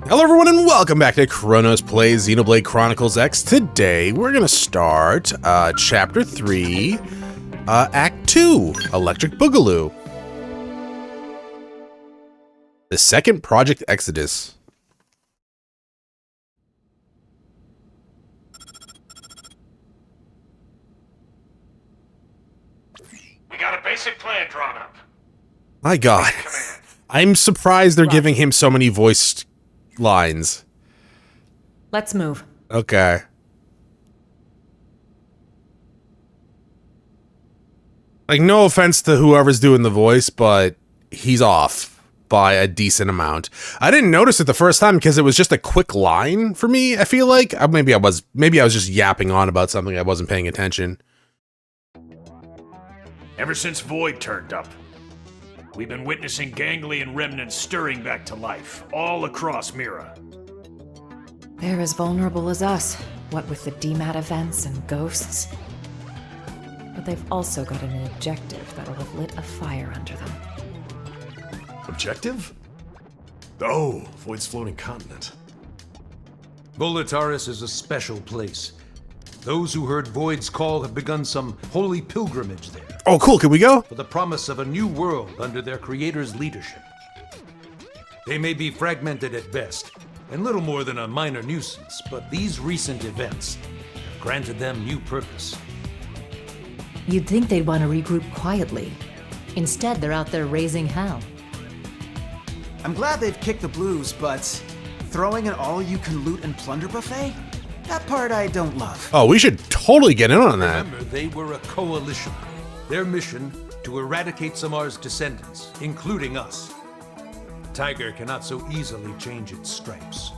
Hello everyone and welcome back to Chronos Plays Xenoblade Chronicles X. Today we're going to start Chapter 3, Act 2, Electric Boogaloo. The second Project Exodus. We got a basic plan drawn up. My god. I'm surprised they're giving him so many voiced lines. Let's move. Okay. Like, no offense to whoever's doing the voice, but he's off by a decent amount. I didn't notice it the first time because it was just a quick line for me, I feel like. Maybe I was just yapping on about something I wasn't paying attention. Ever since Void turned up, we've been witnessing ganglion remnants stirring back to life all across Mira. They're as vulnerable as us, what with the DMAT events and ghosts. But they've also got a new objective that'll have lit a fire under them. Objective? Oh, Void's floating continent. Volataris is a special place. Those who heard Void's call have begun some holy pilgrimage there. Oh, cool. Can we go? For the promise of a new world under their creator's leadership. They may be fragmented at best, and little more than a minor nuisance, but these recent events have granted them new purpose. You'd think they'd want to regroup quietly. Instead, they're out there raising hell. I'm glad they've kicked the blues, but throwing an all-you-can-loot and plunder buffet? That part I don't love. Oh, we should totally get in on that. Remember, they were a coalition. Their mission, to eradicate Samar's descendants, including us. Tiger cannot so easily change its stripes.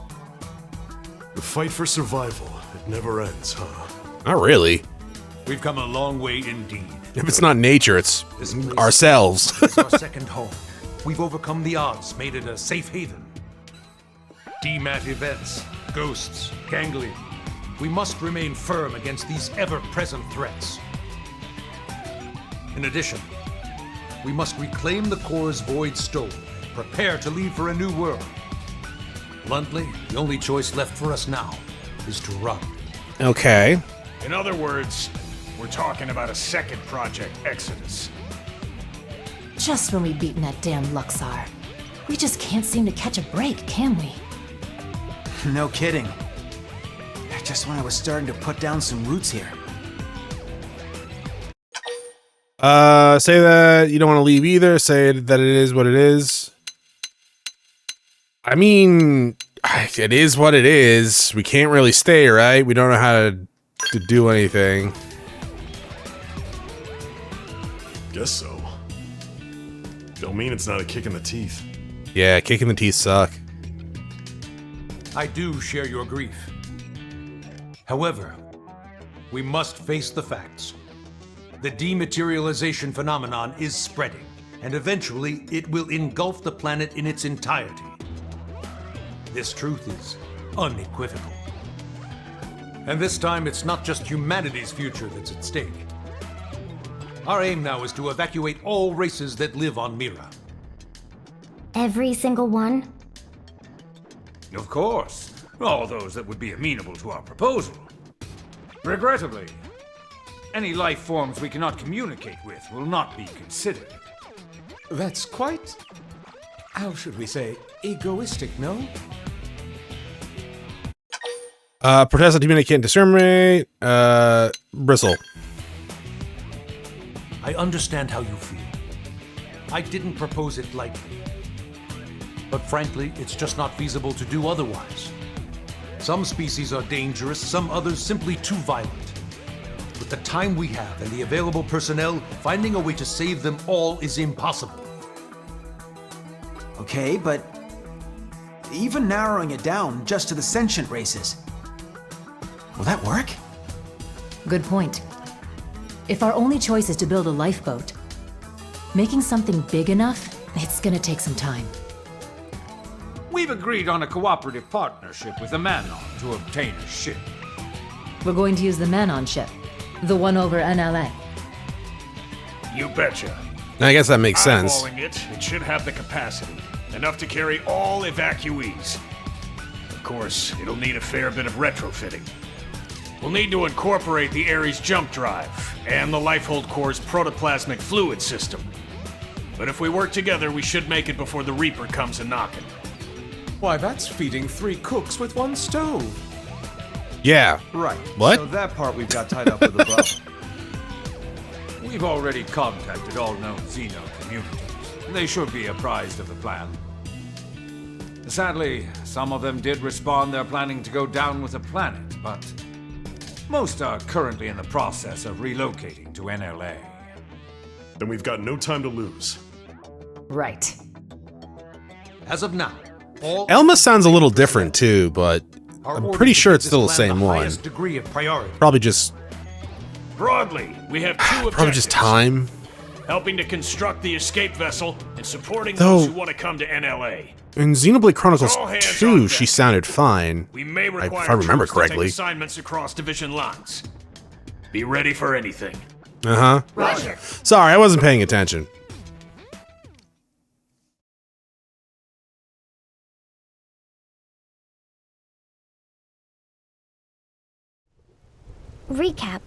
The fight for survival, it never ends, huh? Not really. We've come a long way indeed. If it's not nature, it's This place ourselves. is our second home. We've overcome the odds, made it a safe haven. DMAT events, ghosts, ganglion. We must remain firm against these ever-present threats. In addition, we must reclaim the cores Void stole and prepare to leave for a new world. Bluntly, the only choice left for us now is to run. Okay. In other words, we're talking about a second Project Exodus. Just when we've beaten that damn Luxar. We just can't seem to catch a break, can we? No kidding. Just when I was starting to put down some roots here. Say that you don't want to leave either. Say that it is what it is. I mean, it is what it is. We can't really stay, right? We don't know how to do anything. Guess so. Don't mean it's not a kick in the teeth. Yeah, kick in the teeth suck. I do share your grief. However, we must face the facts. The dematerialization phenomenon is spreading, and eventually it will engulf the planet in its entirety. This truth is unequivocal. And this time, it's not just humanity's future that's at stake. Our aim now is to evacuate all races that live on Mira. Every single one? Of course, all those that would be amenable to our proposal. Regrettably, any life forms we cannot communicate with will not be considered. That's quite, how should we say, egoistic, no? Protest communicate discriminate. Bristle. I understand how you feel. I didn't propose it lightly. But frankly, it's just not feasible to do otherwise. Some species are dangerous, some others simply too violent. With the time we have and the available personnel, finding a way to save them all is impossible. Okay, but even narrowing it down just to the sentient races. Will that work? Good point. If our only choice is to build a lifeboat, making something big enough, it's gonna take some time. We've agreed on a cooperative partnership with the Manon to obtain a ship. We're going to use the Manon ship, the one over NLA. You betcha. I guess that makes sense. Eyeballing it, it should have the capacity. Enough to carry all evacuees. course, it'll need a fair bit of retrofitting. We'll need to incorporate the Ares jump drive and the Lifehold Core's protoplasmic fluid system. But if we work together, we should make it before the Reaper comes a-knocking. Why, that's feeding 3 cooks with 1 stove. Yeah. Right. What? So that part we've got tied up with a bow. We've already contacted all known Xeno communities. They should be apprised of the plan. Sadly, some of them did respond they're planning to go down with the planet, but most are currently in the process of relocating to NLA. Then we've got no time to lose. Right. As of now, all Elma sounds a little different too, but I'm pretty sure it's still the same one. highest degree of priority. Probably just Broadly, we have 2 objectives. probably just time. Helping to construct the escape vessel and supporting Though- those who want to come to NLA. In Xenoblade Chronicles All hands 2, on she deck. sounded fine. We may if require I remember troops to correctly. take assignments across division lines. Be ready for anything. Uh-huh. Roger. Sorry, I wasn't paying attention. Recap.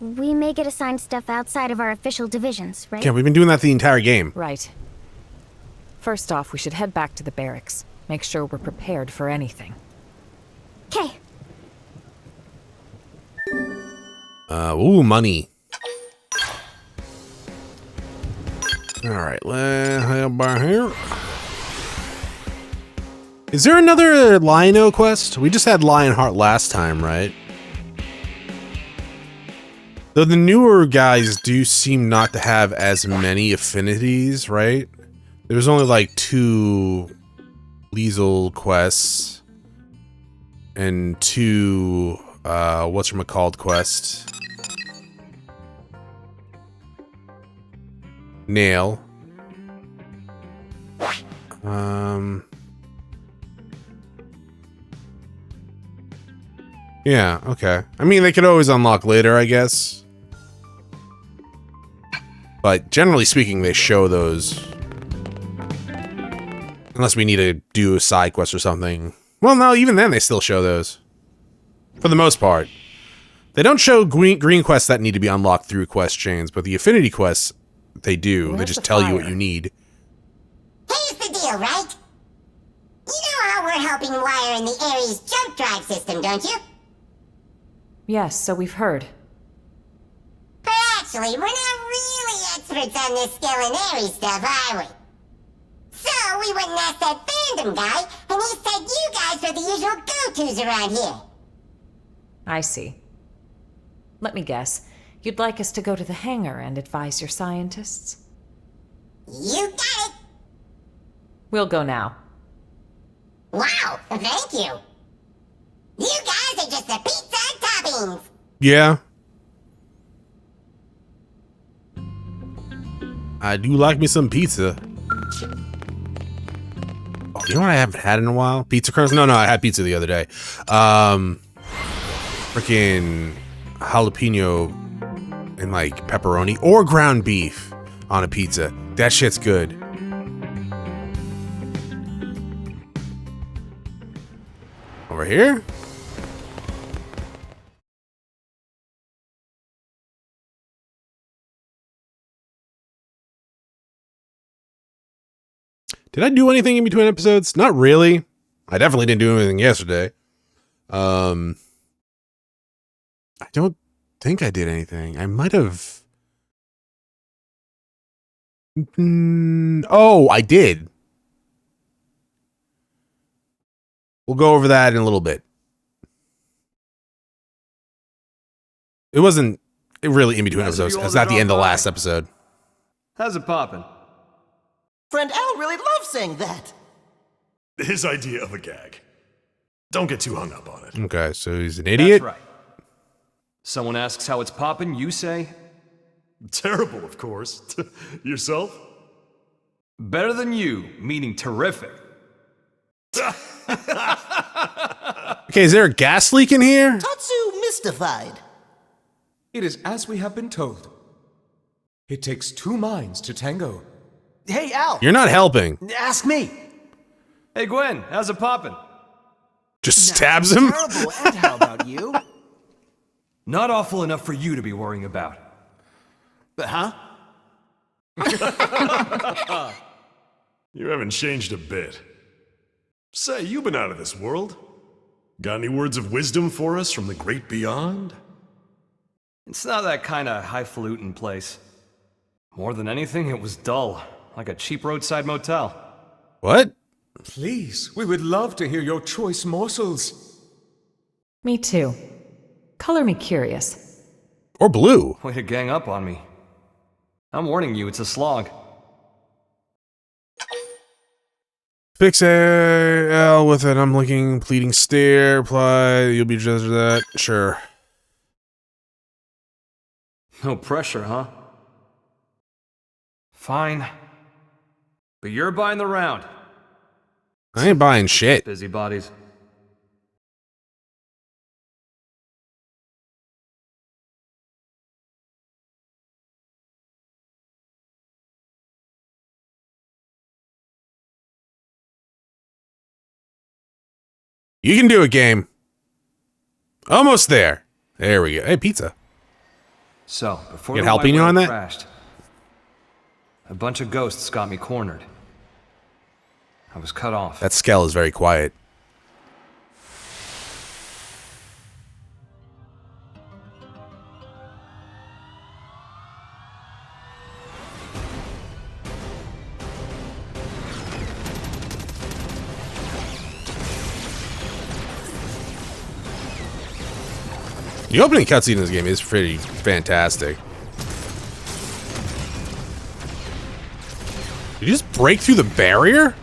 We may get assigned stuff outside of our official divisions, right? Yeah, we've been doing that the entire game. Right. First off, we should head back to the barracks. Make sure we're prepared for anything. Okay. Ooh, money. Alright, let's head by here. Is there another Lion-O quest? We just had Lionheart last time, right? Though the newer guys do seem not to have as many affinities, right? There's only like 2 Liesel quests and 2 whatchamacallit quests. Nail. Yeah, okay. I mean, they could always unlock later, I guess. But generally speaking, they show those. Unless we need to do a side quest or something. Well, no, even then they still show those. For the most part. They don't show green quests that need to be unlocked through quest chains, but the affinity quests, they do. They Where's just the tell you what fire? you need. Here's the deal, right? You know how we're helping wire in the Ares jump drive system, don't you? Yes, so we've heard. But actually, we're not really experts on this skill in Ares stuff, are we? So we went and asked that fandom guy, and he said you guys are the usual go-tos around here. I see. Let me guess. You'd like us to go to the hangar and advise your scientists? You got it! We'll go now. Wow, thank you! You guys are just the pizza toppings! Yeah. I do like me some pizza. Oh, you know what I haven't had in a while? Pizza kernels? No, I had pizza the other day. Freaking jalapeno and like pepperoni or ground beef on a pizza. That shit's good. Over here? Did I do anything in between episodes? Not really. I definitely didn't do anything yesterday. I don't think I did anything. I might have. Oh, I did. We'll go over that in a little bit. It wasn't really in between episodes. It was at the end of the last episode. How's it poppin'? Friend Al really loves saying that. His idea of a gag. Don't get too hung up on it. Okay, so he's an idiot? That's right. Someone asks how it's poppin', you say? Terrible, of course. Yourself? Better than you, meaning terrific. Okay, is there a gas leak in here? Tatsu mystified. It is as we have been told. It takes 2 minds to tango. Hey, Al. You're not helping. Ask me. Hey, Gwen, how's it poppin'? Just stabs him. Terrible, and how about you? Not awful enough for you to be worrying about. But huh? You haven't changed a bit. Say, you've been out of this world. Got any words of wisdom for us from the great beyond? It's not that kind of highfalutin place. More than anything, it was dull, like a cheap roadside motel. What? Please, we would love to hear your choice morsels. Me too. Color me curious. Or blue. Way to gang up on me. I'm warning you, it's a slog. Fix L with an unblinking, pleading stare. Apply. You'll be judged for that. Sure. No pressure, huh? Fine. But you're buying the round. I ain't buying shit. Busybodies. You can do it, game. Almost there. There we go. Hey, pizza. So, before Get the white jalapeno whale on that? crashed, a bunch of ghosts got me cornered. I was cut off. That Skell is very quiet. The opening cutscene in this game is pretty fantastic. Did you just break through the barrier?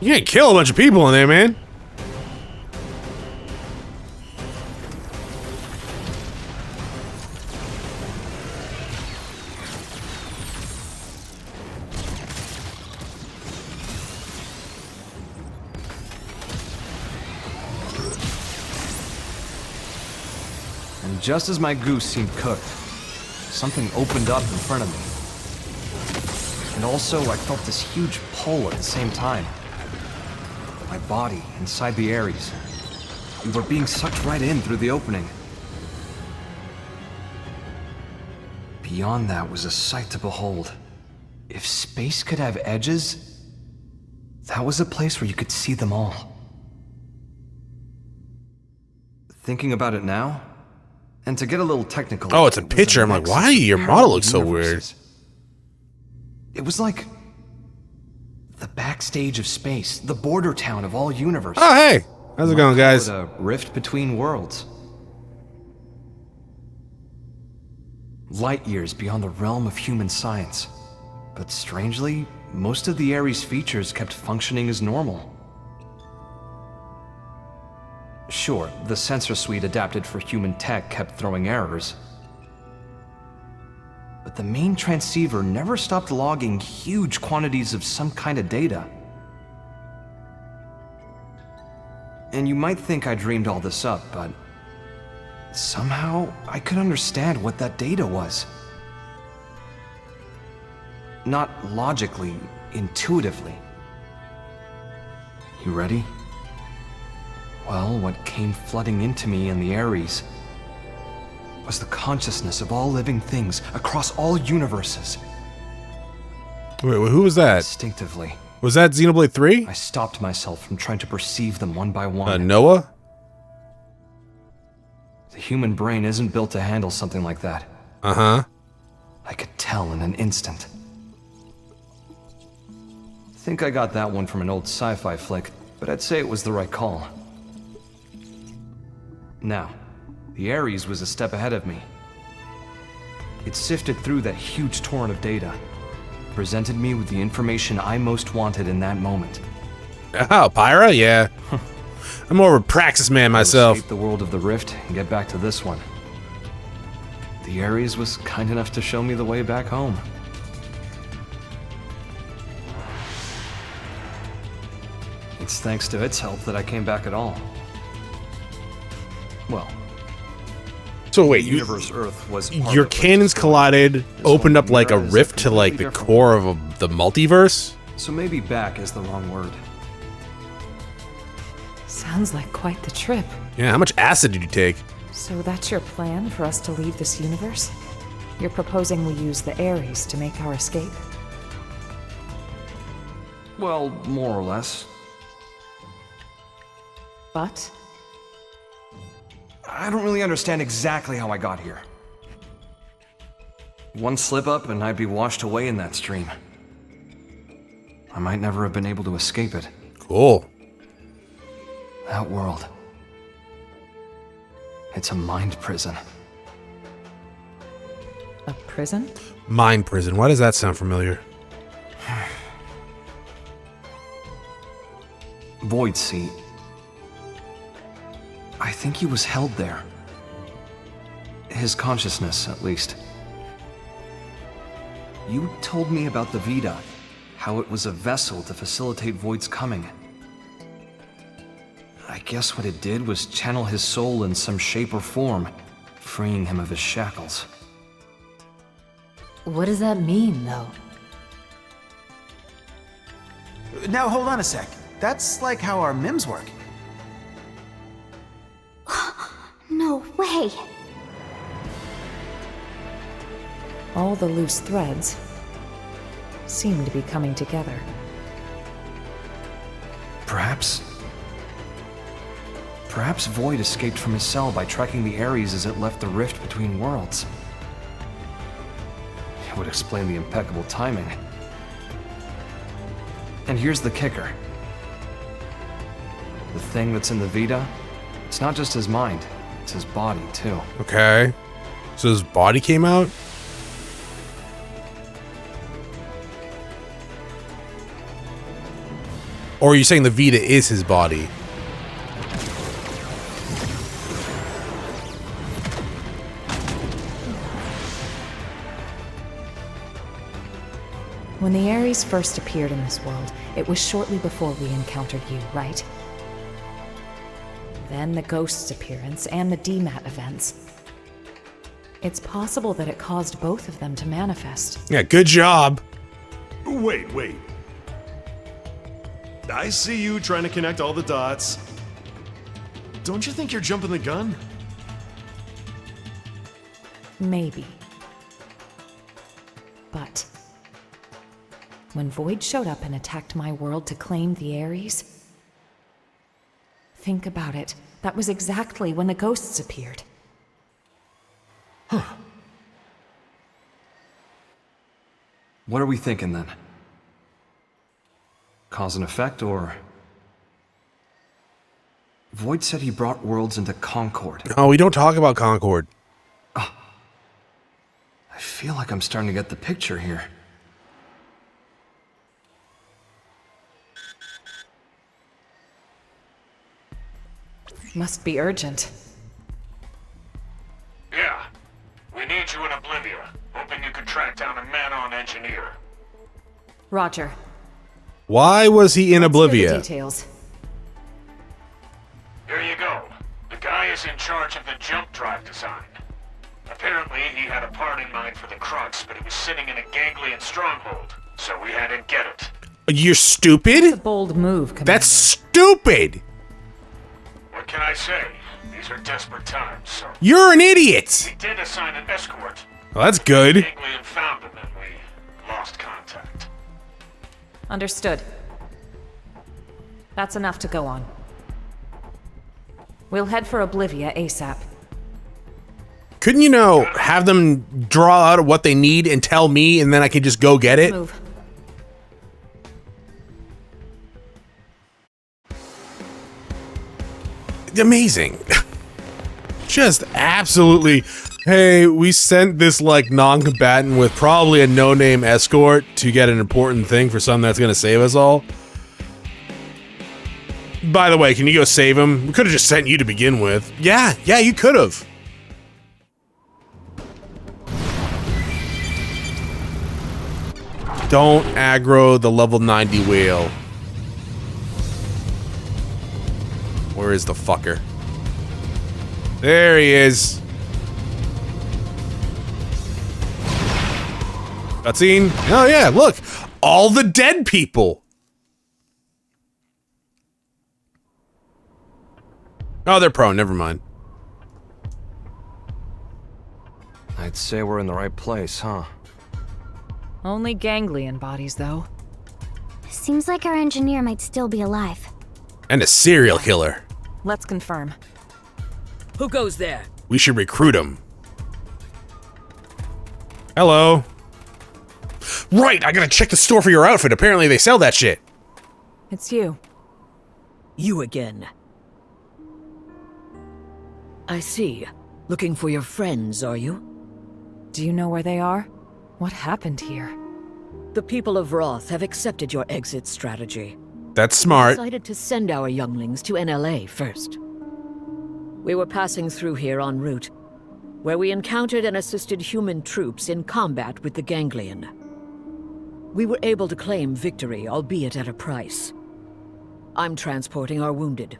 You can't kill a bunch of people in there, man. And just as my goose seemed cooked, something opened up in front of me. And also, I felt this huge pull at the same time. My body inside the Ares. We were being sucked right in through the opening. Beyond that was a sight to behold. If space could have edges, that was a place where you could see them all. Thinking about it now, and to get a little technical... Oh, it's a picture. I'm like, why your model looks so weird? It was like the backstage of space, the border town of all universes. Oh, hey. How's it going, guys? A rift between worlds. Light years beyond the realm of human science. But strangely, most of the Ares features kept functioning as normal. Sure, the sensor suite adapted for human tech kept throwing errors. But the main transceiver never stopped logging huge quantities of some kind of data. And you might think I dreamed all this up, but somehow I could understand what that data was. Not logically, intuitively. You ready? Well, what came flooding into me in the Ares was the consciousness of all living things across all universes. Wait, who was that? Instinctively. Was that Xenoblade 3? I stopped myself from trying to perceive them one by one. Noah? The human brain isn't built to handle something like that. Uh-huh. I could tell in an instant. Think I got that one from an old sci-fi flick, but I'd say it was the right call. Now, the Ares was a step ahead of me. It sifted through that huge torrent of data, presented me with the information I most wanted in that moment. Oh, Pyra? Yeah. I'm more of a praxis man myself. Escape the world of the Rift and get back to this one. The Ares was kind enough to show me the way back home. It's thanks to its help that I came back at all. Well, so wait, universe Earth was your cannons collided, opened up like a rift to like the core of the multiverse? So maybe back is the wrong word. Sounds like quite the trip. Yeah, how much acid did you take? So that's your plan for us to leave this universe? You're proposing we use the Ares to make our escape? Well, more or less. But? I don't really understand exactly how I got here. One slip up and I'd be washed away in that stream. I might never have been able to escape it. Cool. That world. It's a mind prison. A prison? Mind prison. Why does that sound familiar? Void Seat. I think he was held there. His consciousness, at least. You told me about the Vita, how it was a vessel to facilitate Void's coming. I guess what it did was channel his soul in some shape or form, freeing him of his shackles. What does that mean, though? Now, hold on a sec. That's like how our MIMs work. No way. All the loose threads seem to be coming together. Perhaps Void escaped from his cell by tracking the Ares as it left the rift between worlds. It would explain the impeccable timing. And here's the kicker. The thing that's in the Vita, it's not just his mind, it's his body, too. Okay. So his body came out? Or are you saying the Vita is his body? When the Ares first appeared in this world, it was shortly before we encountered you, right? Then the Ghost's appearance and the DMAT events. It's possible that it caused both of them to manifest. Yeah, good job. Wait. I see you trying to connect all the dots. Don't you think you're jumping the gun? Maybe. But when Void showed up and attacked my world to claim the Ares, think about it. That was exactly when the Ghosts appeared. Huh. What are we thinking then? Cause and effect, or... Void said he brought worlds into Concord. Oh, we don't talk about Concord. Oh. I feel like I'm starting to get the picture here. Must be urgent. Yeah. We need you in Oblivia. Hoping you could track down a man-on engineer. Roger. Why was he in Let's hear Oblivia? the details. Here you go. The guy is in charge of the jump drive design. Apparently, he had a part in mind for the Crux, but it was sitting in a ganglion stronghold, so we had him get it. You're stupid? That's a bold move, Commander. That's stupid! What can I say? These are desperate times, so... You're an idiot! He did assign an escort. Well, that's good. Ganglion found him and we lost contact. Understood. That's enough to go on. We'll head for Oblivia ASAP. Couldn't you know, have them draw out what they need and tell me, and then I can just go get it? Move. Amazing. Just absolutely. Hey, we sent this like non-combatant with probably a no-name escort to get an important thing for something that's gonna save us all. By the way, can you go save him? We could have just sent you to begin with. Yeah, you could have. Don't aggro the level 90 whale. Where is the fucker? There he is. Cutscene. Oh yeah, look. All the dead people. Oh, they're prone. Never mind. I'd say we're in the right place, huh? Only ganglion bodies, though. Seems like our engineer might still be alive. And a serial killer. Let's confirm. Who goes there? We should recruit him. Hello. Right, I gotta check the store for your outfit. Apparently they sell that shit. It's you. You again. I see. Looking for your friends, are you? Do you know where they are? What happened here? The people of Roth have accepted your exit strategy. That's smart. We decided to send our younglings to NLA first. We were passing through here en route, where we encountered and assisted human troops in combat with the ganglion. We were able to claim victory, albeit at a price. I'm transporting our wounded.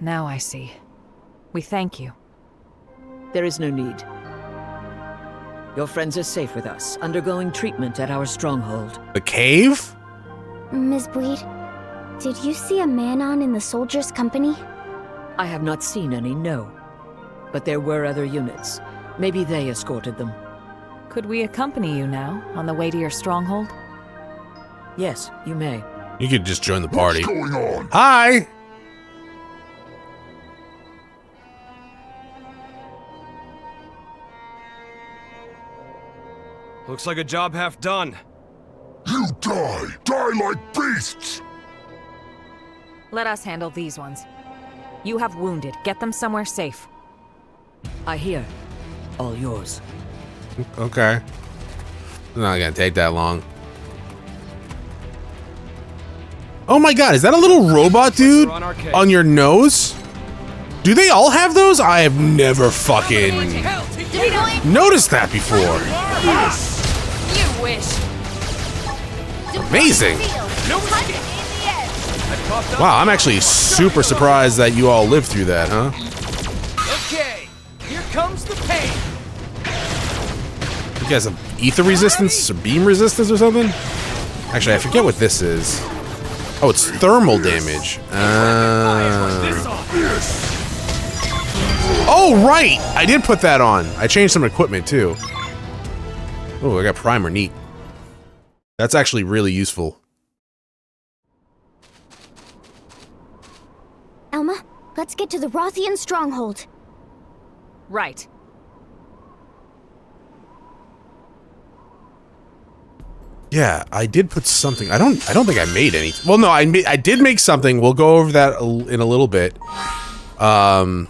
Now I see. We thank you. There is no need. Your friends are safe with us, undergoing treatment at our stronghold. The cave? Ms. Bleed, did you see a man-on in the soldiers' company? I have not seen any, no. But there were other units. Maybe they escorted them. Could we accompany you now, on the way to your stronghold? Yes, you may. You could just join the party. What's going on? Hi! Looks like a job half done. You die! Die like beasts! Let us handle these ones. You have wounded. Get them somewhere safe. I hear. All yours. Okay. It's not gonna take that long. Oh my god, is that a little robot dude on your nose? Do they all have those? I have never fucking noticed that before. You wish. Amazing. Wow, I'm actually super surprised that you all lived through that, huh? Okay, here comes the pain. You guys have ether resistance or beam resistance or something? Actually, I forget what this is. Oh, it's thermal damage. Oh, right! I did put that on. I changed some equipment, too. Oh, I got primer. Neat. That's actually really useful. Elma, let's get to the Rothian stronghold. Right. Yeah, I did put something. I don't think I made any. Well, no, I did make something. We'll go over that in a little bit. I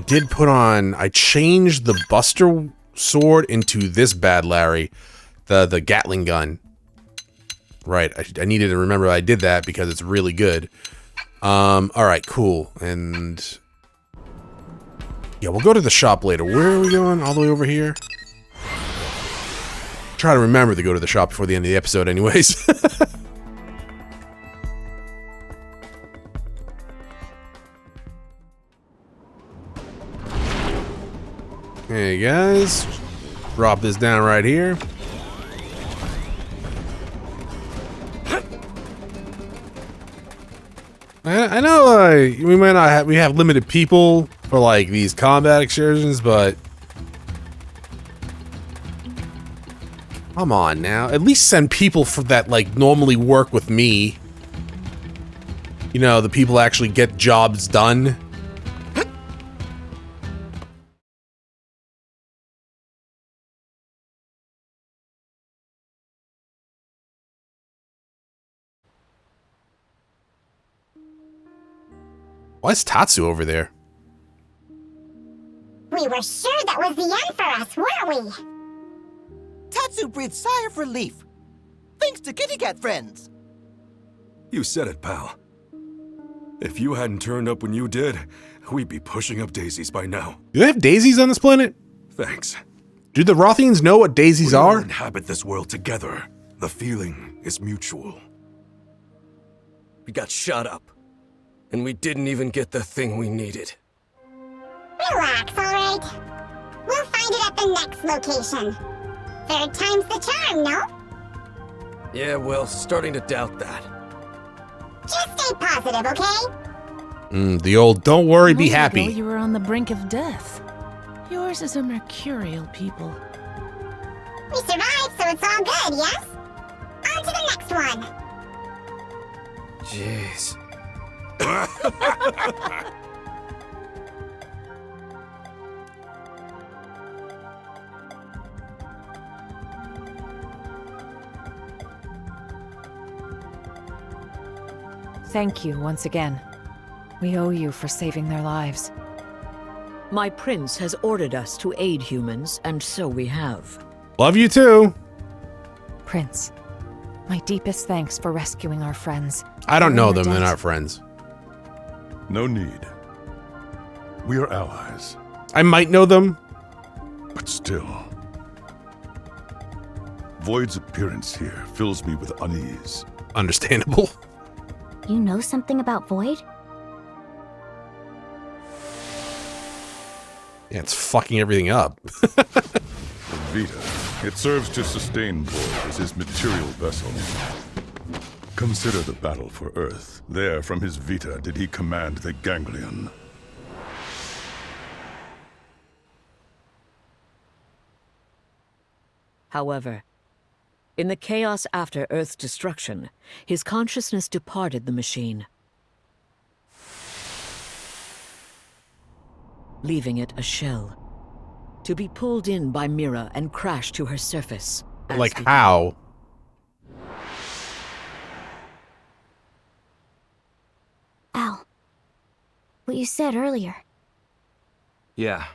did put on. I changed the Buster sword into this bad Larry, the Gatling gun. Right, I needed to remember I did that because it's really good. All right, cool, and yeah, we'll go to the shop later. Where are we going? All the way over here. Try to remember to go to the shop before the end of the episode, anyways. Hey guys, drop this down right here. I know we might not have, we have limited people for like these combat excursions, but come on now, at least send people for that like normally work with me. You know, the people actually get jobs done. Why is Tatsu over there? We were sure that was the end for us, weren't we? Tatsu breathed sigh of relief. Thanks to Kitty Cat friends. You said it, pal. If you hadn't turned up when you did, we'd be pushing up daisies by now. Do they have daisies on this planet? Thanks. Do the Rothians know what daisies We are? inhabit this world together. The feeling is mutual. We got shot up. And we didn't even get the thing we needed. Relax, alright? We'll find it at the next location. Third time's the charm, no? Yeah, well, starting to doubt that. Just stay positive, okay? The old don't worry, be Long ago, happy. You were on the brink of death. Yours is a mercurial people. We survived, so it's all good, yes? On to the next one. Jeez. Thank you once again. We owe you for saving their lives. My prince has ordered us to aid humans, and so we have. Love you too. Prince, my deepest thanks for rescuing our friends. I don't know We're in them, your they're debt. not friends. No need. We are allies. I might know them. But still. Void's appearance here fills me with unease. Understandable. You know something about Void? Yeah, it's fucking everything up. Vita. It serves to sustain Void as his material vessel. Consider the battle for Earth. There, from his Vita, did he command the Ganglion. However, in the chaos after Earth's destruction, his consciousness departed the machine, leaving it a shell, to be pulled in by Mira and crash to her surface. Like how? Al, what you said earlier. Yeah.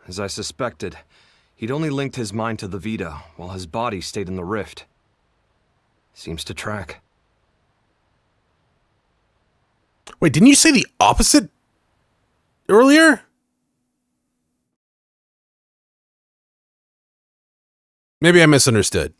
As I suspected, he'd only linked his mind to the Vita, while his body stayed in the rift. Seems to track. Wait, didn't you say the opposite earlier? Maybe I misunderstood.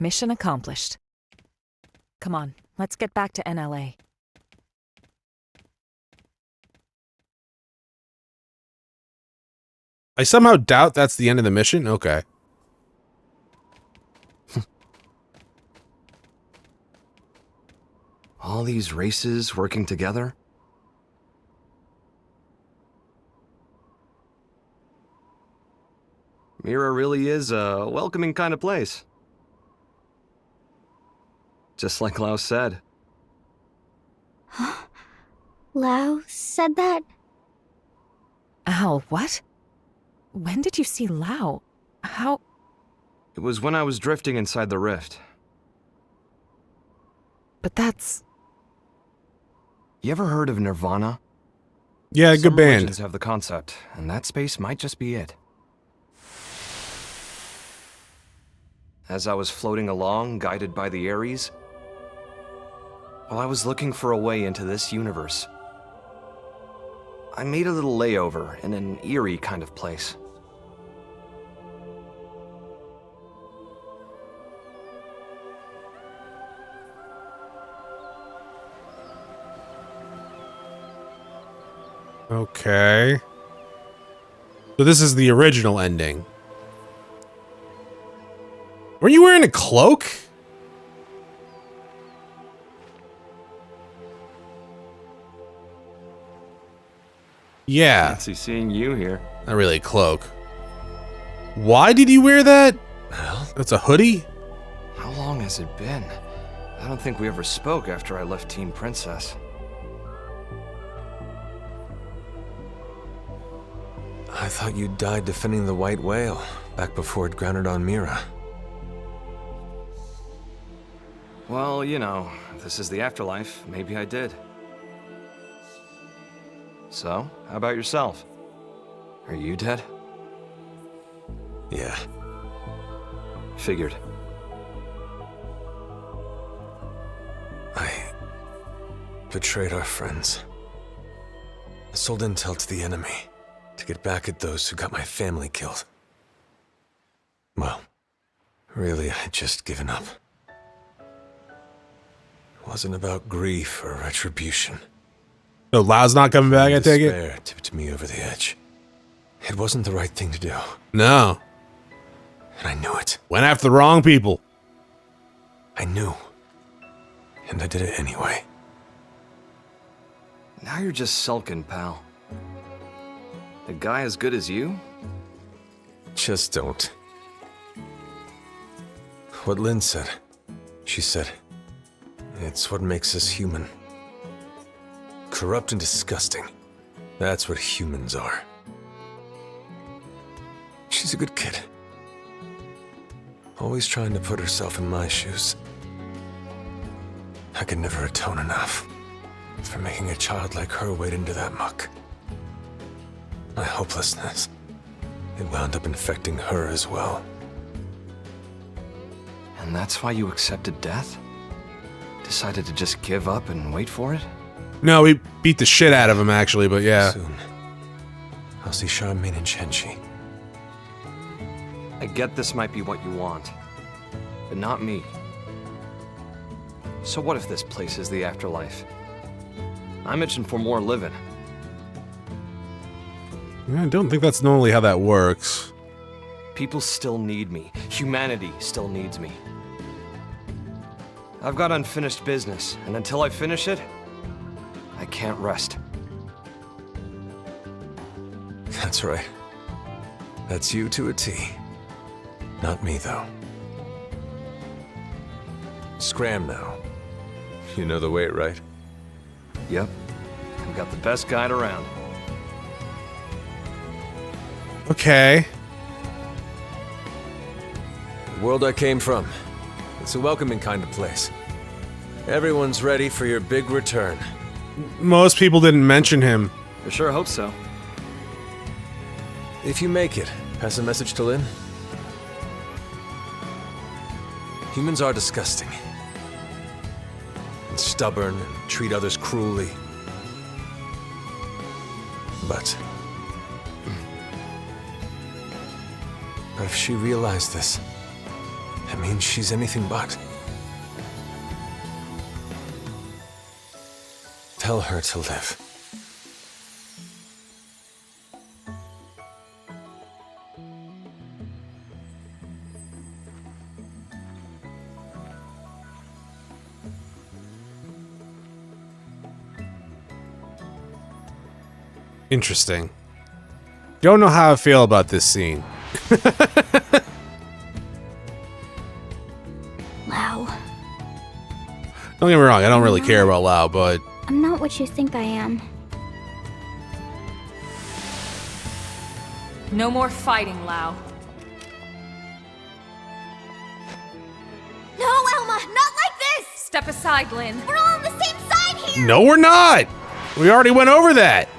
Mission accomplished. Come on, let's get back to NLA. I somehow doubt that's the end of the mission. Okay. All these races working together? Mira really is a welcoming kind of place. Just like Lao said. Lao said that? Al, what? When did you see Lao? How? It was when I was drifting inside the rift. But that's... You ever heard of Nirvana? Yeah, good Some band. religions have the concept, and that space might just be it. As I was floating along, guided by the Ares, while I was looking for a way into this universe, I made a little layover in an eerie kind of place. Okay. So this is the original ending. Were you wearing a cloak? Yeah. Fancy seeing you here. Not really a cloak. Why did you wear that? That's a hoodie? How long has it been? I don't think we ever spoke after I left Team Princess. I thought you died defending the White Whale, back before it grounded on Mira. Well, you know, if this is the afterlife, maybe I did. So, how about yourself? Are you dead? Yeah. Figured. I betrayed our friends. I sold intel to the enemy to get back at those who got my family killed. Well, really, I had just given up. wasn't about grief or retribution. No, Lau's not coming back, I take it? Despair tipped me over the edge. It wasn't the right thing to do. No. And I knew it. Went after the wrong people. I knew. And I did it anyway. Now you're just sulking, pal. A guy as good as you? Just don't. What Lynn said. She said, it's what makes us human. Corrupt and disgusting. That's what humans are. She's a good kid. Always trying to put herself in my shoes. I could never atone enough for making a child like her wade into that muck. My hopelessness, it wound up infecting her as well. And that's why you accepted death? Decided to just give up and wait for it? No, we beat the shit out of him, actually, but yeah. Soon, I'll see Charmaine and Chenchi. I get this might be what you want, but not me. So what if this place is the afterlife? I'm itching for more living. I don't think that's normally how that works. People still need me. Humanity still needs me. I've got unfinished business, and until I finish it, I can't rest. That's right. That's you to a T. Not me, though. Scram now. You know the way, right? Yep. We got the best guide around. Okay. The world I came from. It's a welcoming kind of place. Everyone's ready for your big return. Most people didn't mention him. I sure hope so. If you make it, pass a message to Lynn. Humans are disgusting. And stubborn and treat others cruelly. But if she realized this, that means she's anything but. Tell her to live. Interesting. Don't know how I feel about this scene. Lao. Don't get me wrong, I don't really care about Lao, but... I'm not what you think I am. No more fighting, Lao. No, Elma, not like this! Step aside, Lynn. We're all on the same side here! No, we're not! We already went over that!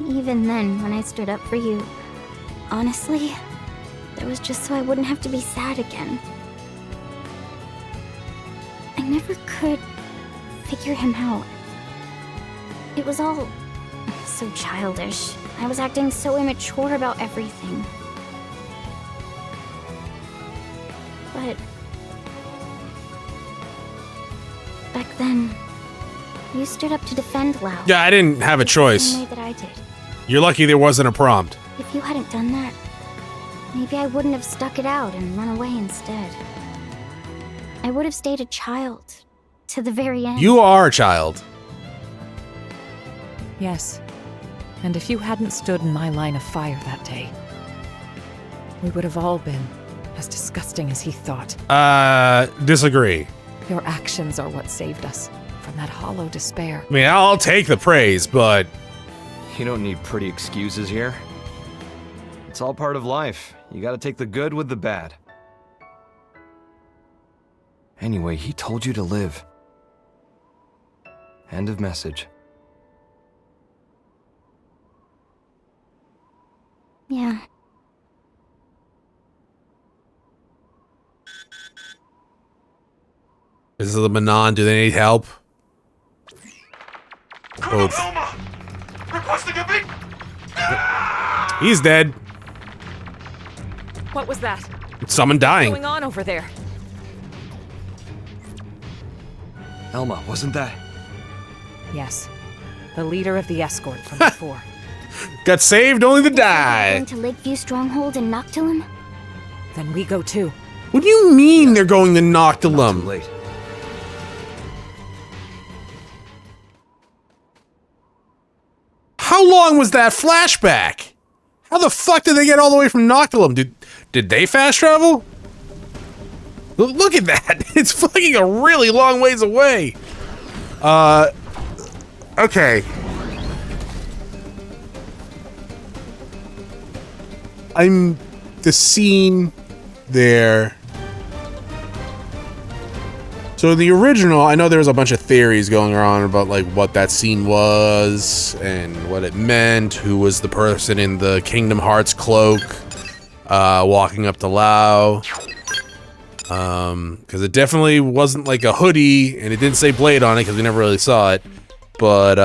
Even then, when I stood up for you, honestly, it was just so I wouldn't have to be sad again. I never could figure him out. It was all so childish. I was acting so immature about everything. But back then, you stood up to defend Lao. Yeah, I didn't have a the choice. same way that I did. You're lucky there wasn't a prompt. If you hadn't done that, maybe I wouldn't have stuck it out and run away instead. I would have stayed a child to the very end. You are a child. Yes. And if you hadn't stood in my line of fire that day, we would have all been as disgusting as he thought. Disagree. Your actions are what saved us from that hollow despair. I mean, I'll take the praise, but... You don't need pretty excuses here. It's all part of life. You gotta take the good with the bad. Anyway, he told you to live. End of message. Yeah. This is the Manon. Do they need help? Colonel Velma! Requesting a big... He's dead. What was that? Someone dying. What's going on over there? Elma, wasn't that? Yes. The leader of the escort from before. Got saved only to die. Going to Lakeview Stronghold in Noctilum? Then we go too. What do you mean they're going to Noctilum? Too late. How long was that flashback? How the fuck did they get all the way from Noctilum? Did they fast travel? Look at that. It's fucking a really long ways away. Okay. The scene there. So the original, I know there was a bunch of theories going on about like what that scene was and what it meant, who was the person in the Kingdom Hearts cloak walking up to Lao. Because it definitely wasn't like a hoodie, and it didn't say Blade on it because we never really saw it. But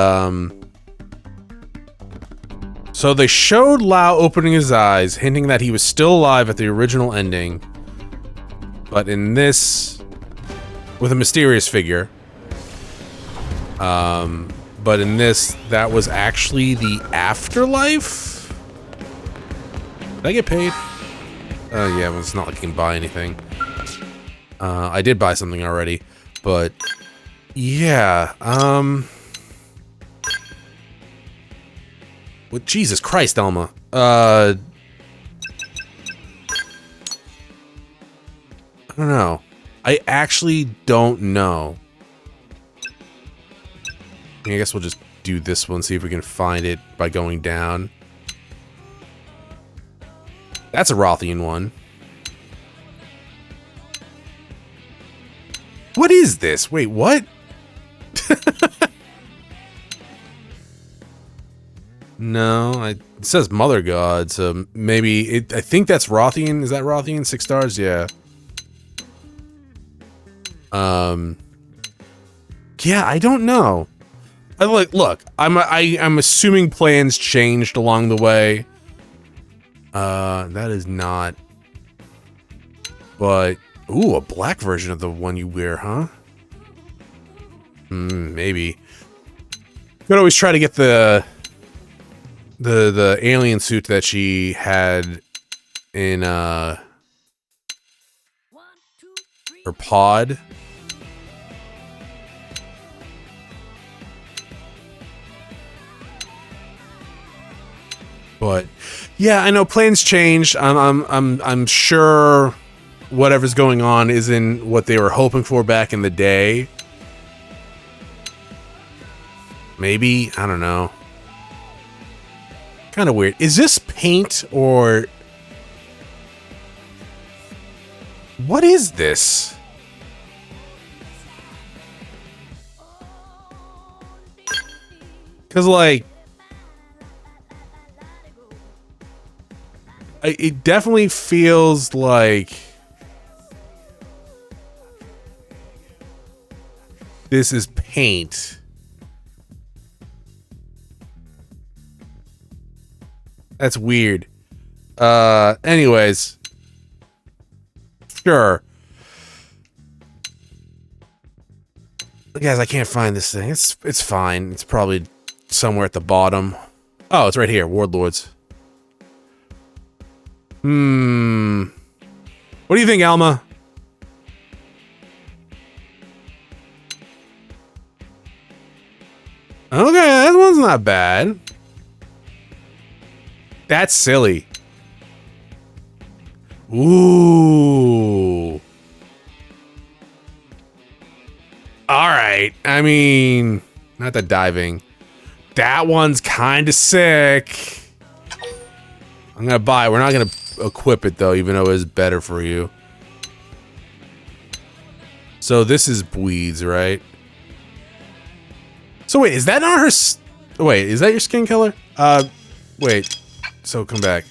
so they showed Lao opening his eyes, hinting that he was still alive at the original ending. But in this, with a mysterious figure. But in this, that was actually the afterlife? Did I get paid? Yeah, well, it's not like I can buy anything. I did buy something already, but yeah, with Jesus Christ, Elma. I don't know. I actually don't know. I guess we'll just do this one, see if we can find it by going down. That's a Rothian one. What is this? Wait, what? No, it says Mother God, so maybe I think that's Rothian. Is that Rothian? 6 stars? Yeah. Yeah, I don't know. Look, I'm assuming plans changed along the way. That is not. But ooh, a black version of the one you wear, huh? Maybe. Could always try to get the alien suit that she had in her pod. But yeah, I know plans changed. I'm sure whatever's going on isn't what they were hoping for back in the day. Maybe, I don't know. Kind of weird. Is this paint or what is this? Cause like it definitely feels like this is paint. That's weird. Anyways. Sure. Guys, I can't find this thing. It's fine. It's probably somewhere at the bottom. Oh, it's right here. Warlords. What do you think, Alma? Okay, that one's not bad. That's silly. Ooh. Alright. I mean, not the diving. That one's kind of sick. I'm gonna buy it. We're not gonna equip it though, even though it is better for you. So this is Bleeds, right? So wait, is that not her? Wait, is that your skin color? Wait. So come back.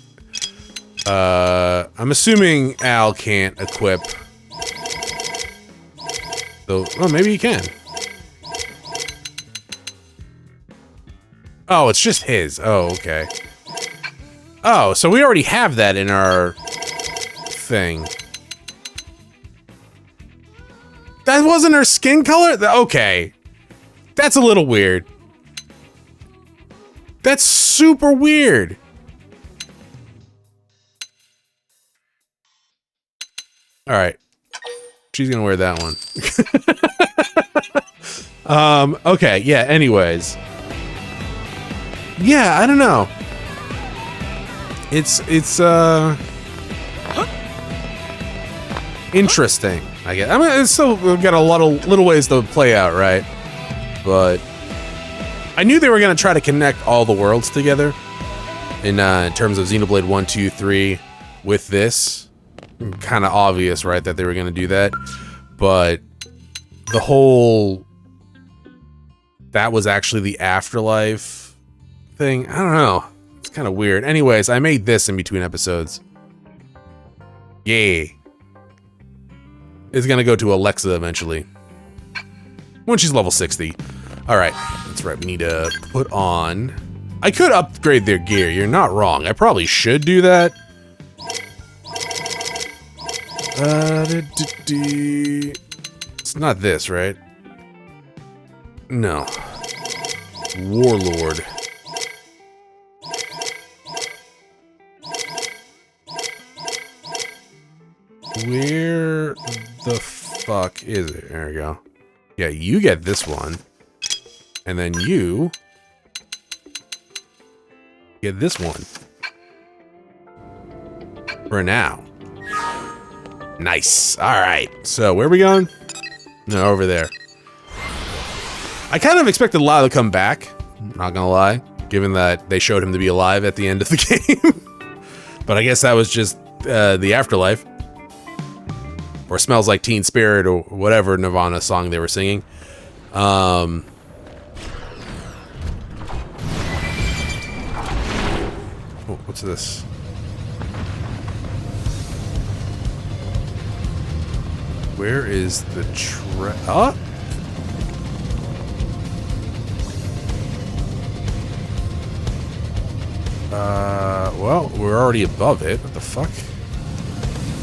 I'm assuming Al can't equip. So, oh, maybe he can. Oh, it's just his. Oh, okay. Oh, so we already have that in our thing. That wasn't her skin color? Okay. That's a little weird. That's super weird. All right. She's gonna wear that one. Okay, yeah, anyways. Yeah, I don't know. It's interesting, I guess. I mean, it's still got a lot of little ways to play out, right? But I knew they were gonna try to connect all the worlds together in terms of Xenoblade 1, 2, 3 with this. Kind of obvious, right, that they were gonna do that. But the whole that was actually the afterlife thing. I don't know. It's kind of weird. Anyways, I made this in between episodes. Yay. It's gonna go to Alexa eventually. When she's level 60. Alright, that's right. We need to put on... I could upgrade their gear. You're not wrong. I probably should do that. It's not this, right? No. Warlord. Where the fuck is it? There we go. Yeah, you get this one. And then you get this one. For now. Nice. Alright. So, where are we going? No, over there. I kind of expected Lau to come back. Not gonna lie. Given that they showed him to be alive at the end of the game. But I guess that was just the afterlife. Or Smells Like Teen Spirit, or whatever Nirvana song they were singing. Oh, what's this? Where is the oh? Well, we're already above it. What the fuck?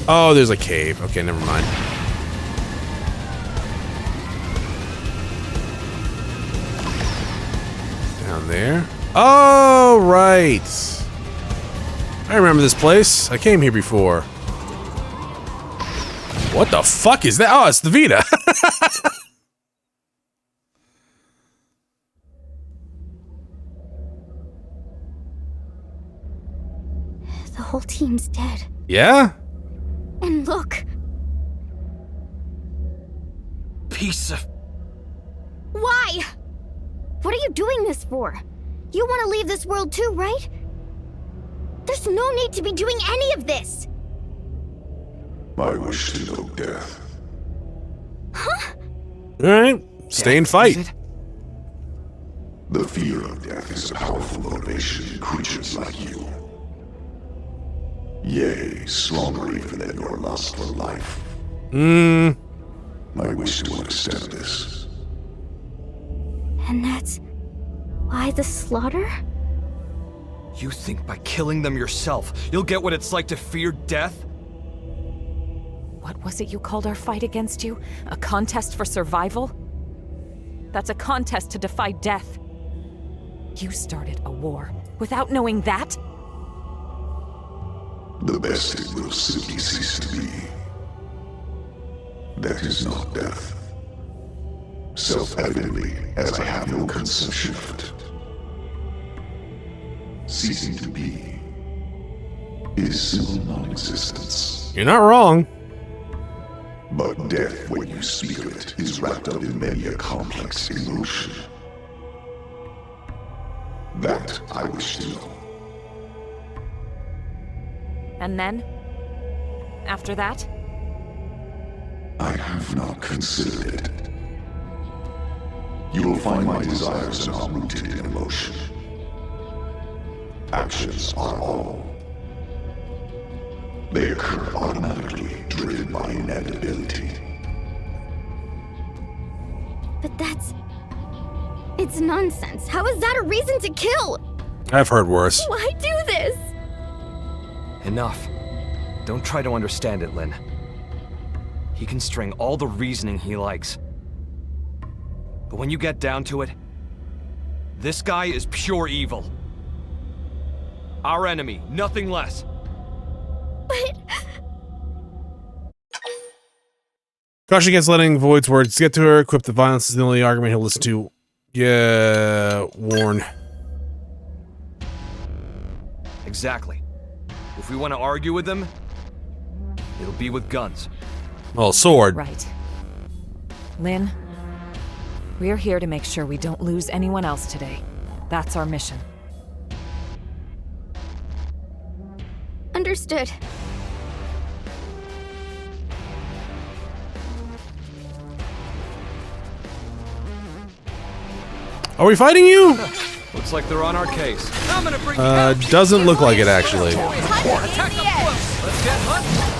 Oh, there's a cave. Okay, never mind. Down there. Oh, right. I remember this place. I came here before. What the fuck is that? Oh, it's the Vita. The whole team's dead. Yeah? And look. Piece of... Why? What are you doing this for? You want to leave this world too, right? There's no need to be doing any of this. I wish to know death. Huh? Alright, stay and fight. The fear of death is a powerful motivation in creatures like you. Yea, stronger even than your lust for life. I wish to understand this. And that's why the slaughter? You think by killing them yourself, you'll get what it's like to fear death? What was it you called our fight against you? A contest for survival? That's a contest to defy death. You started a war without knowing that? The best it will simply cease to be. That is not death. Self-evidently, as I have no conception of it. Ceasing to be is simple non-existence. You're not wrong. But death, when you speak of it, is wrapped up in many a complex emotion. That I wish to know. And then? After that? I have not considered it. You will find my desires are not rooted in emotion. Actions are all. They occur automatically, driven by inevitability. But that's... It's nonsense. How is that a reason to kill? I've heard worse. Why do this? Enough. Don't try to understand it, Lynn. He can string all the reasoning he likes. But when you get down to it, this guy is pure evil. Our enemy, nothing less. But... Caution against letting Void's words get to her. Equip the violence is the only argument he'll listen to. Yeah, warn. Exactly. If we want to argue with him, it'll be with guns. Well, sword. Right. Lynn, we're here to make sure we don't lose anyone else today. That's our mission. Understood. Are we fighting you? Looks like they're on our case. Doesn't look like it, actually. Let's get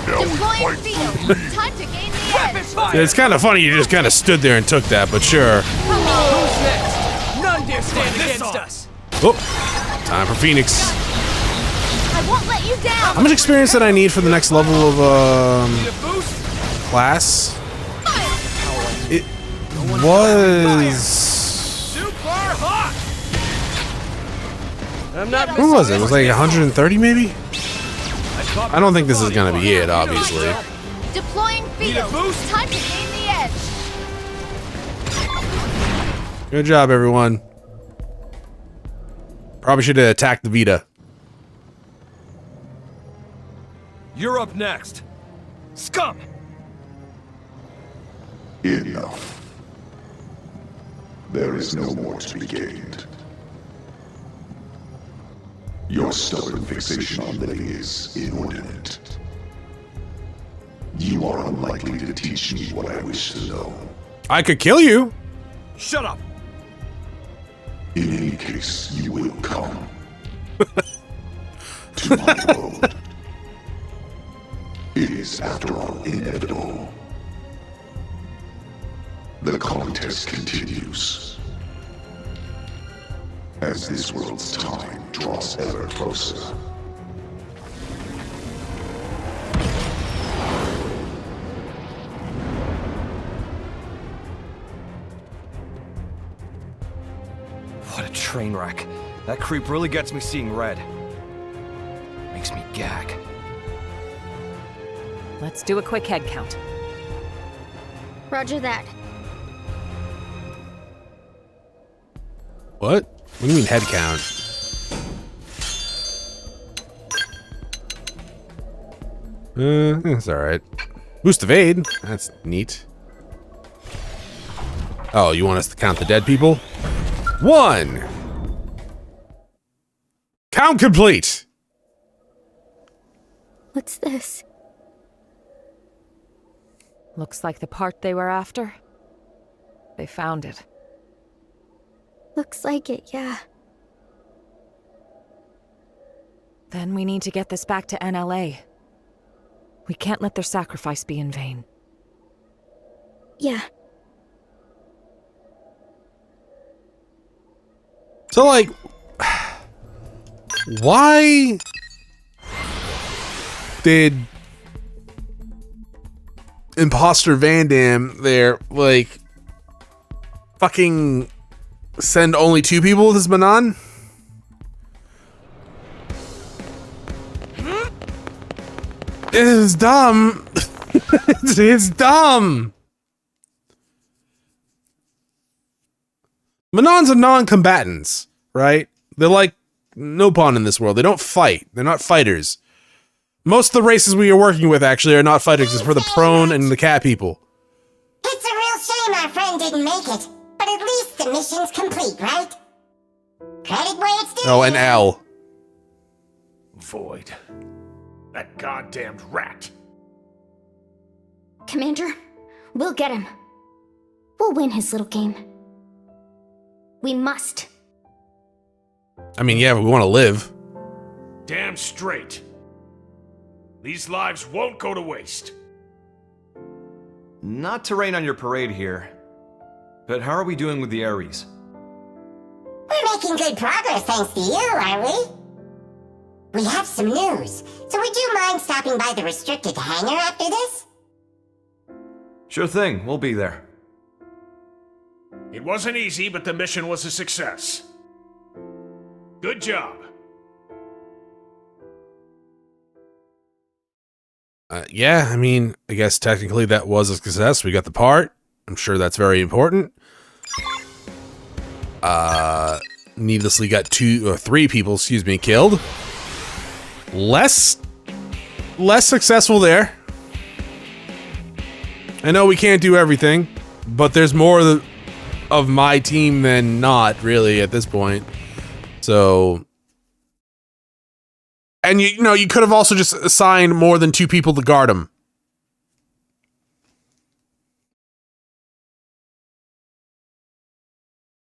Deploying field. Time to gain the edge. It's kind of funny you just kind of stood there and took that, but sure. Who's next? None dare stand against us. Oh, time for Phoenix. I won't let you down. How much experience did I need for the next level of class? It was. What was it? It was like 130 maybe? I don't think this is gonna be it, obviously. Deploying field. Time to gain the edge. Good job, everyone. Probably should have attacked the Vita. You're up next. Scum! Enough. There is no more to be gained. Your stubborn fixation on living is inordinate. You are unlikely to teach me what I wish to know. I could kill you. Shut up. In any case, you will come to my world. It is, after all, inevitable. The contest continues. As this world's time draws ever closer. What a train wreck. That creep really gets me seeing red. Makes me gag. Let's do a quick head count. Roger that. What? What do you mean head count? That's alright. Boost of aid. That's neat. Oh, you want us to count the dead people? 1! Count complete! What's this? Looks like the part they were after. They found it. Looks like it, yeah. Then we need to get this back to NLA. We can't let their sacrifice be in vain. Yeah. So, like, why did Imposter Van Damme there, like, fucking send only 2 people with his Manon? It's dumb. It's dumb. Manons are non-combatants, right? They're like no pawn in this world. They don't fight. They're not fighters. Most of the races we are working with actually are not fighters. It's for the prone and the cat people. It's a real shame our friend didn't make it, but at least the mission's complete, right? Credit where it's due. Oh, and L. Void. That goddamned rat. Commander, we'll get him. We'll win his little game. We must. I mean, yeah, but we want to live. Damn straight. These lives won't go to waste. Not to rain on your parade here, but how are we doing with the Ares? We're making good progress thanks to you, are we? We have some news, so would you mind stopping by the restricted hangar after this? Sure thing, we'll be there. It wasn't easy, but the mission was a success. Good job. Yeah, I mean, I guess technically that was a success. We got the part. I'm sure that's very important. Needlessly got 3 people, excuse me, killed. Less successful there. I know we can't do everything, but there's more of my team than not, really, at this point. So, and you know, you could have also just assigned more than 2 people to guard him.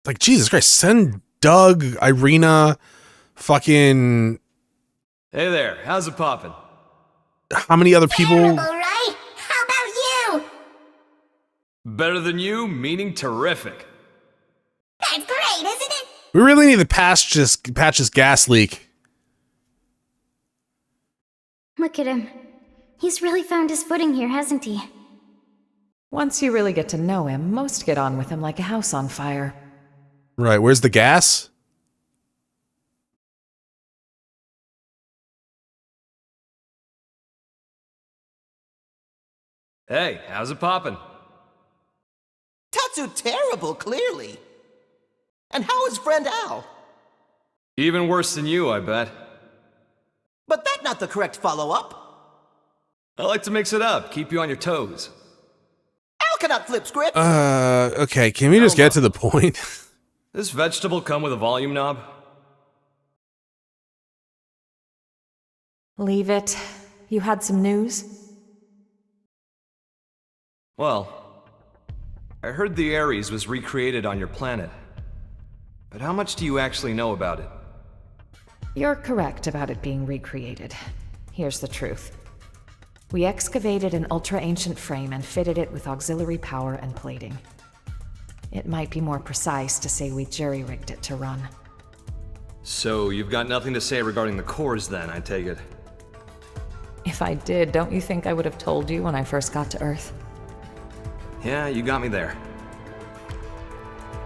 Like, Jesus Christ, send Doug, Irina, fucking... Hey there, how's it poppin'? How many other people... Terrible, right? How about you? Better than you, meaning terrific. That's great, isn't it? We really need to patch this gas leak. Look at him. He's really found his footing here, hasn't he? Once you really get to know him, most get on with him like a house on fire. Right, where's the gas? Hey, how's it poppin'? Tatsu terrible, clearly. And how is friend Al? Even worse than you, I bet. But that's not the correct follow-up. I like to mix it up, keep you on your toes. Al cannot flip scripts. Okay, can we just get to the point? This vegetable come with a volume knob? Leave it. You had some news? Well, I heard the Ares was recreated on your planet. But how much do you actually know about it? You're correct about it being recreated. Here's the truth. We excavated an ultra-ancient frame and fitted it with auxiliary power and plating. It might be more precise to say we jury-rigged it to run. So you've got nothing to say regarding the cores then, I take it? If I did, don't you think I would have told you when I first got to Earth? Yeah, you got me there.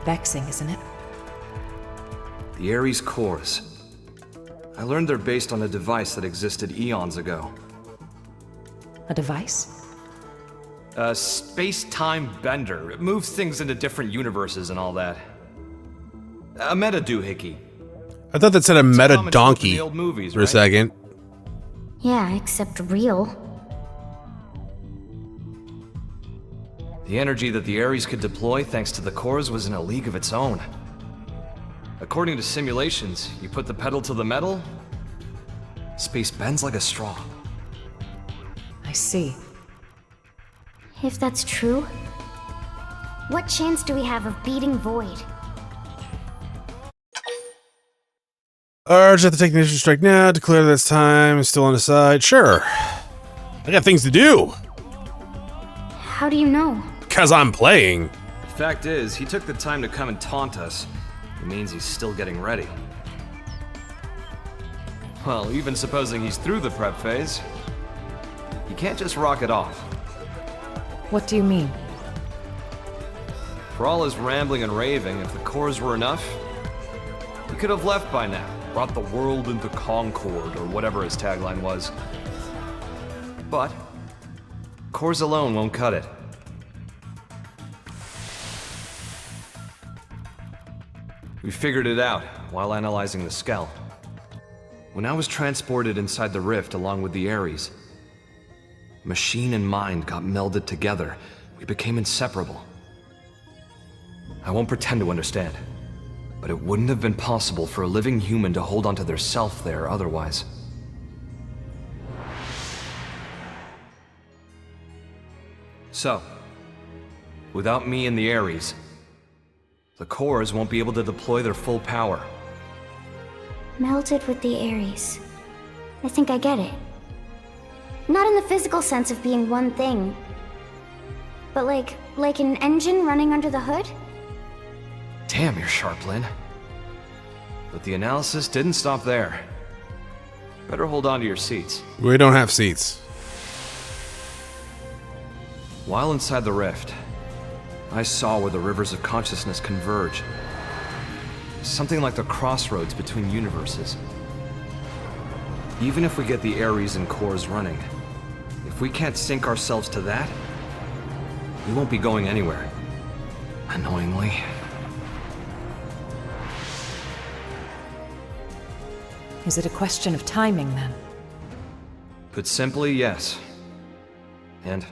Vexing, isn't it? The Ares cores. I learned they're based on a device that existed eons ago. A device? A space-time bender. It moves things into different universes and all that. A meta doohickey. I thought that said a meta donkey the old movies, for a right? second. Yeah, except real. The energy that the Ares could deploy thanks to the cores was in a league of its own. According to simulations, you put the pedal to the metal, space bends like a straw. I see. If that's true, what chance do we have of beating Void? Urge at the technician strike now. Declare that it's time. Still on the side. Sure. I got things to do. How do you know? Because I'm playing. The fact is, he took the time to come and taunt us. It means he's still getting ready. Well, even supposing he's through the prep phase, you can't just rock it off. What do you mean? For all his rambling and raving, if the cores were enough, he could have left by now. Brought the world into concord, or whatever his tagline was. But cores alone won't cut it. We figured it out while analyzing the Skell. When I was transported inside the rift along with the Ares, machine and mind got melded together. We became inseparable. I won't pretend to understand, but it wouldn't have been possible for a living human to hold onto their self there otherwise. So, without me and the Ares, the cores won't be able to deploy their full power. Melted with the Ares. I think I get it. Not in the physical sense of being one thing, but like an engine running under the hood? Damn, you're sharp, Lynn. But the analysis didn't stop there. Better hold on to your seats. We don't have seats. While inside the rift, I saw where the rivers of consciousness converge. Something like the crossroads between universes. Even if we get the Ares and cores running, if we can't sync ourselves to that, we won't be going anywhere. Annoyingly. Is it a question of timing, then? Put simply, yes. And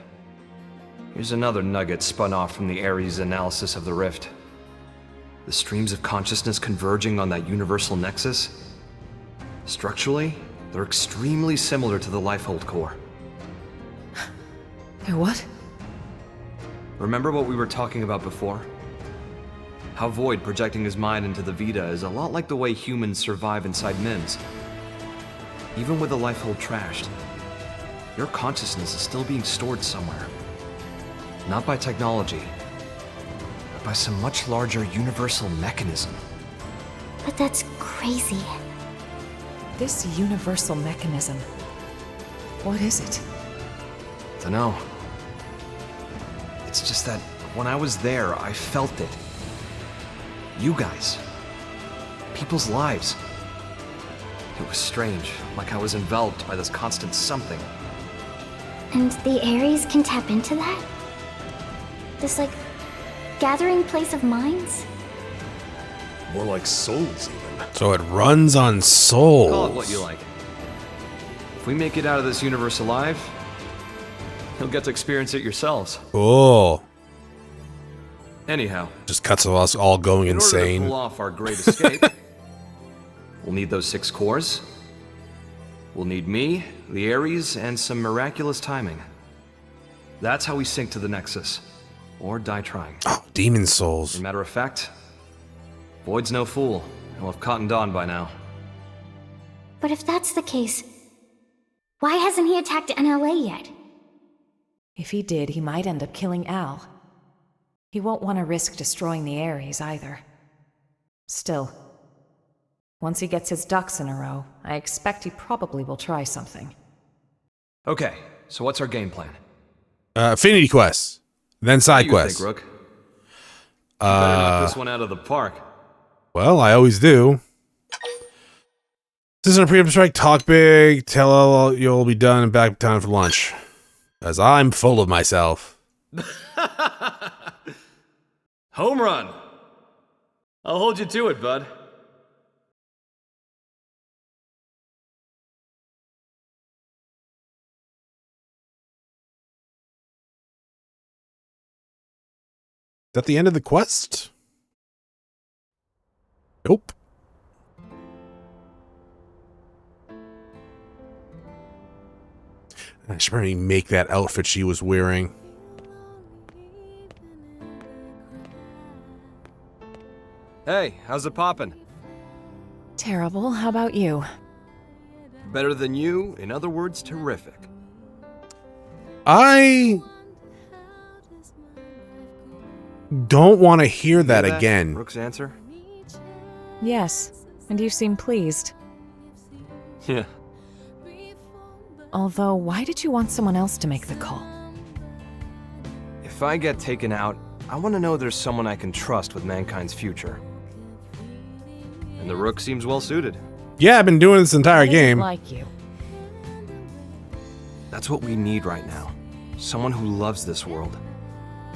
here's another nugget spun off from the Ares analysis of the rift. The streams of consciousness converging on that universal nexus. Structurally, they're extremely similar to the Lifehold core. They're what? Remember what we were talking about before? How Void projecting his mind into the Vita is a lot like the way humans survive inside MIMS. Even with the Lifehold trashed, your consciousness is still being stored somewhere. Not by technology, but by some much larger universal mechanism. But that's crazy. This universal mechanism. What is it? Dunno. It's just that when I was there, I felt it. You guys. People's lives. It was strange, like I was enveloped by this constant something. And the Ares can tap into that? This, like, gathering place of minds? More like souls, even. So it runs on souls. Call it what you like. If we make it out of this universe alive, you'll get to experience it yourselves. Cool. Anyhow. Just cuts of us all going insane. In order to pull off our great escape, we'll need those 6 cores. We'll need me, the Ares, and some miraculous timing. That's how we sync to the Nexus. Or die trying. Oh, demon souls. As a matter of fact, Void's no fool. He'll have cottoned on by now. But if that's the case, why hasn't he attacked NLA yet? If he did, he might end up killing Al. He won't want to risk destroying the Ares either. Still, once he gets his ducks in a row, I expect he probably will try something. Okay, so what's our game plan? Affinity quests, then side quests. What do you think, Rook? You better knock this one out of the park. Well, I always do. This isn't a preemptive strike. Talk big. Tell all you'll be done and back time for lunch. As I'm full of myself. Home run! I'll hold you to it, bud. Is that the end of the quest? Nope. I should probably make that outfit she was wearing. Hey, how's it poppin'? Terrible. How about you? Better than you, in other words, terrific. I don't want to hear that again. Rook's answer? Yes, and you seem pleased. Yeah. Although, why did you want someone else to make the call? If I get taken out, I want to know there's someone I can trust with mankind's future. And the Rook seems well suited. Yeah, I've been doing this entire game. Like you. That's what we need right now. Someone who loves this world.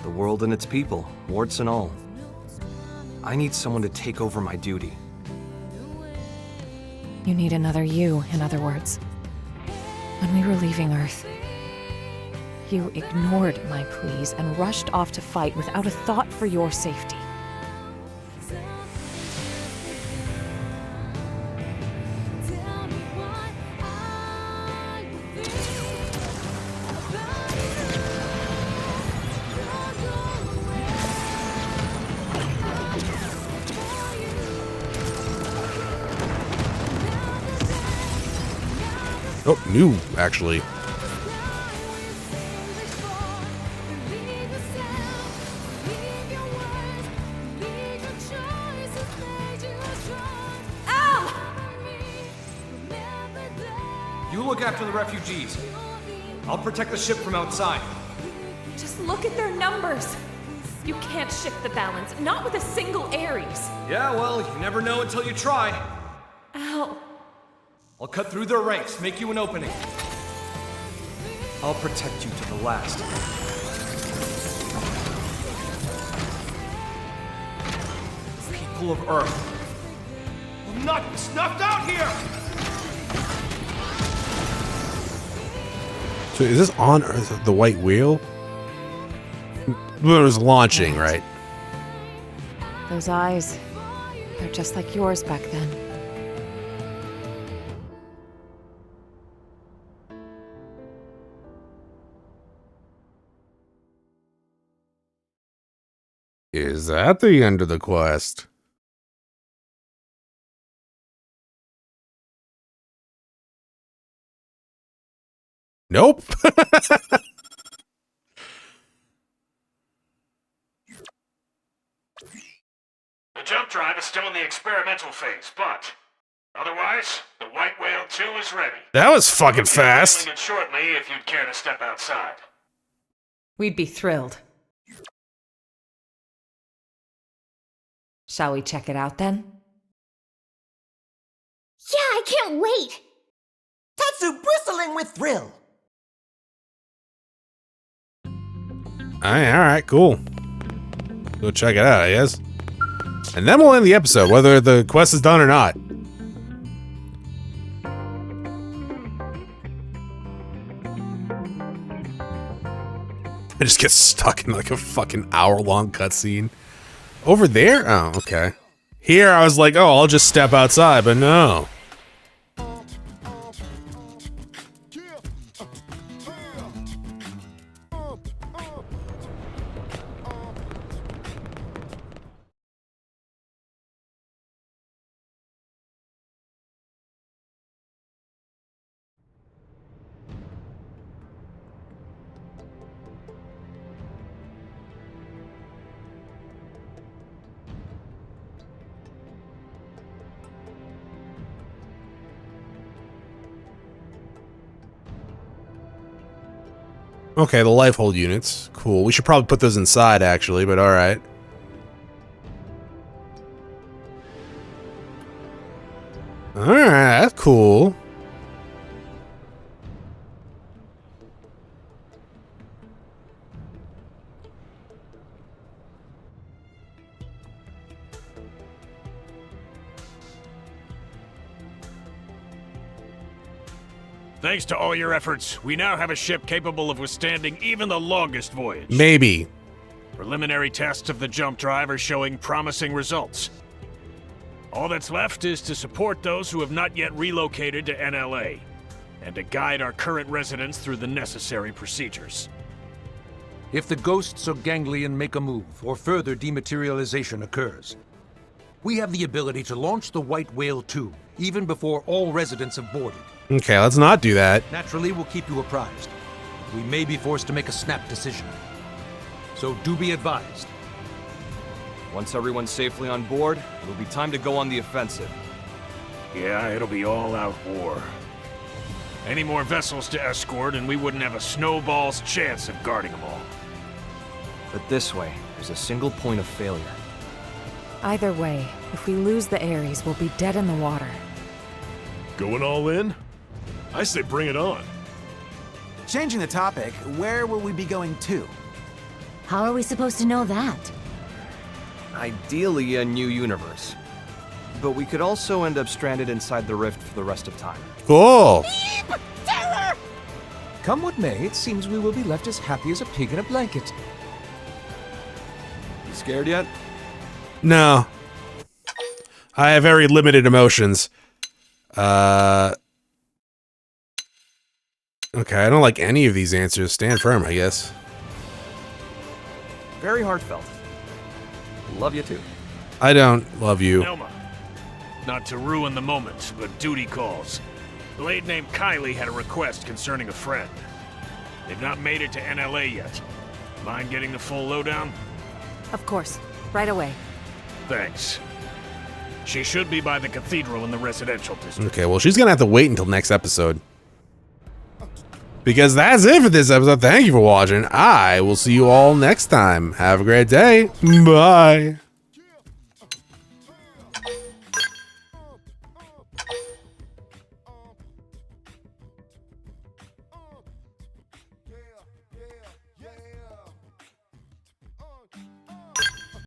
The world and its people, warts and all. I need someone to take over my duty. You need another you, in other words. When we were leaving Earth, you ignored my pleas and rushed off to fight without a thought for your safety. Oh, new, actually. You look after the refugees. I'll protect the ship from outside. Just look at their numbers. You can't shift the balance, not with a single Ares. Yeah, well, you never know until you try. Al. I'll cut through their ranks, make you an opening. I'll protect you to the last. People of Earth will not be snuffed out here! So is this on the white wheel? Well, it was launching, right? Those eyes, they're just like yours back then. Is that the end of the quest? Nope. The jump drive is still in the experimental phase, but otherwise, the White Whale 2 is ready. That was fucking fast. It shortly if you'd care to step outside. We'd be thrilled. Shall we check it out then? Yeah, I can't wait! Tatsu bristling with thrill. Alright, cool. Go check it out, I guess. And then we'll end the episode, whether the quest is done or not. I just get stuck in like a fucking hour-long cutscene. Over there? Oh, okay. Here, I was like, oh, I'll just step outside, but no. Okay, the life hold units. Cool. We should probably put those inside, actually, but alright. Alright, that's cool. Thanks to all your efforts, we now have a ship capable of withstanding even the longest voyage. Maybe. Preliminary tests of the jump drive are showing promising results. All that's left is to support those who have not yet relocated to NLA, and to guide our current residents through the necessary procedures. If the ghosts or ganglion make a move, or further dematerialization occurs, we have the ability to launch the White Whale 2, even before all residents have boarded. Okay, let's not do that. Naturally, we'll keep you apprised. We may be forced to make a snap decision. So do be advised. Once everyone's safely on board, it'll be time to go on the offensive. Yeah, it'll be all-out war. Any more vessels to escort, and we wouldn't have a snowball's chance of guarding them all. But this way, there's a single point of failure. Either way, if we lose the Ares, we'll be dead in the water. Going all in? I say bring it on. Changing the topic, where will we be going to? How are we supposed to know that? Ideally, a new universe. But we could also end up stranded inside the rift for the rest of time. Cool. Terror! Come what may, it seems we will be left as happy as a pig in a blanket. You scared yet? No. I have very limited emotions. Okay, I don't like any of these answers. Stand firm, I guess. Very heartfelt. Love you too. I don't love you. Elma. Not to ruin the moment, but duty calls. The lady named Kylie had a request concerning a friend. They've not made it to NLA yet. Mind getting the full lowdown? Of course. Right away. Thanks. She should be by the cathedral in the residential district. Okay, well, she's gonna have to wait until next episode. Because that's it for this episode. Thank you for watching. I will see you all next time. Have a great day. Bye.